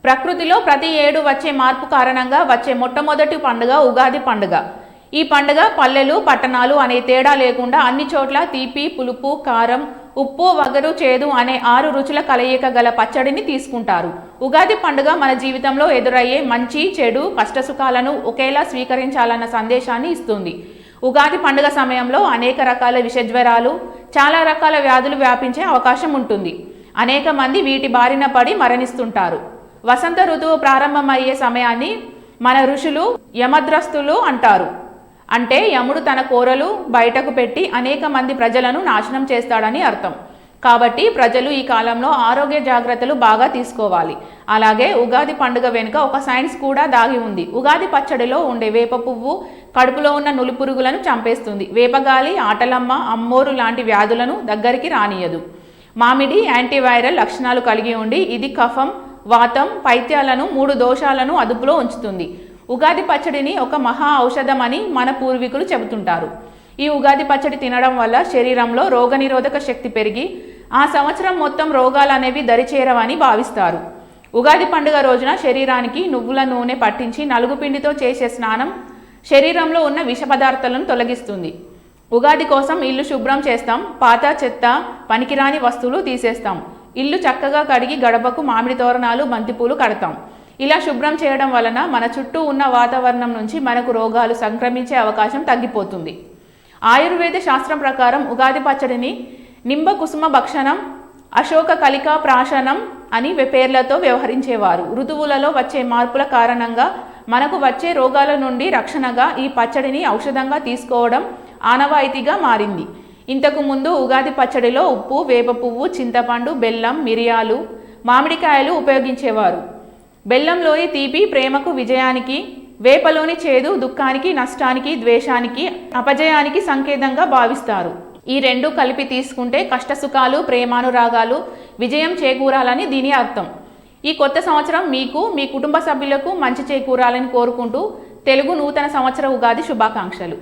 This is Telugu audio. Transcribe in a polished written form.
ప్రకృతిలో ప్రతి ఏడు వచ్చే మార్పు కారణంగా వచ్చే మొట్టమొదటి పండుగ ఉగాది పండుగ. ఈ పండుగ పల్లెలు పట్టణాలు అనే తేడా లేకుండా అన్ని చోట్ల తీపి, పులుపు, కారం, ఉప్పు, వగరు, చేదు అనే 6 రుచుల కలయిక గల పచ్చడిని తీసుకుంటారు. ఉగాది పండుగ మన జీవితంలో ఎదురయ్యే మంచి, చెడు, కష్టసుఖాలను ఒకేలా స్వీకరించాలన్న సందేశాన్ని ఇస్తుంది. ఉగాది పండుగ సమయంలో అనేక రకాల విషజ్వరాలు, చాలా రకాల వ్యాధులు వ్యాపించే అవకాశం ఉంటుంది. అనేక మంది వీటి బారిన పడి మరణిస్తుంటారు. వసంత ఋతువు ప్రారంభమయ్యే సమయాన్ని మన ఋషులు యమద్రస్తులు అంటారు. అంటే యముడు తన కోరలు బయటకు పెట్టి అనేక మంది ప్రజలను నాశనం చేస్తాడని అర్థం. కాబట్టి ప్రజలు ఈ కాలంలో ఆరోగ్య జాగ్రత్తలు బాగా తీసుకోవాలి. అలాగే ఉగాది పండుగ వెనుక ఒక సైన్స్ కూడా దాగి ఉంది. ఉగాది పచ్చడిలో ఉండే వేప పువ్వు కడుపులో ఉన్న నులిపురుగులను చంపేస్తుంది. వేపగాలి, ఆటలమ్మ, అమ్మోరు లాంటి వ్యాధులను దగ్గరికి రానియదు. మామిడి యాంటీవైరల్ లక్షణాలు కలిగి ఉండి ఇది కఫం, వాతం, పైత్యాలను 3 దోషాలను అదుపులో ఉంచుతుంది. ఉగాది పచ్చడిని ఒక మహా ఔషధమని మన పూర్వీకులు చెబుతుంటారు. ఈ ఉగాది పచ్చడి తినడం వల్ల శరీరంలో రోగనిరోధక శక్తి పెరిగి ఆ సంవత్సరం మొత్తం రోగాలు అనేవి దరిచేరవని భావిస్తారు. ఉగాది పండుగ రోజున శరీరానికి నువ్వుల నూనె పట్టించి నలుగుపిండితో చేసే స్నానం శరీరంలో ఉన్న విష పదార్థాలను తొలగిస్తుంది. ఉగాది కోసం ఇల్లు శుభ్రం చేస్తాం. పాత చెత్త, పనికిరాని వస్తువులు తీసేస్తాం. ఇల్లు చక్కగా కడిగి గడపకు మామిడి తోరణాలు, బంతిపూలు కడతాం. ఇలా శుభ్రం చేయడం వలన మన చుట్టూ ఉన్న వాతావరణం నుంచి మనకు రోగాలు సంక్రమించే అవకాశం తగ్గిపోతుంది. ఆయుర్వేద శాస్త్రం ప్రకారం ఉగాది పచ్చడిని నింబ కుసుమ భక్షణం, అశోక కలికా ప్రాశనం అని పేర్లతో వ్యవహరించేవారు. ఋతువులలో వచ్చే మార్పుల కారణంగా మనకు వచ్చే రోగాల నుండి రక్షణగా ఈ పచ్చడిని ఔషధంగా తీసుకోవడం ఆనవాయితీగా మారింది. ఇంతకు ముందు ఉగాది పచ్చడిలో ఉప్పు, వేప పువ్వు, చింతపండు, బెల్లం, మిరియాలు, మామిడికాయలు ఉపయోగించేవారు. బెల్లంలోని తీపి ప్రేమకు, విజయానికి, వేపలోని చేదు దుఃఖానికి, నష్టానికి, ద్వేషానికి, అపజయానికి సంకేతంగా భావిస్తారు. ఈ 2 కలిపి తీసుకుంటే కష్టసుఖాలు, ప్రేమానురాగాలు, విజయం చేకూరాలని దీని అర్థం. ఈ కొత్త సంవత్సరం మీకు, మీ కుటుంబ సభ్యులకు మంచి చేకూరాలని కోరుకుంటూ తెలుగు నూతన సంవత్సర ఉగాది శుభాకాంక్షలు.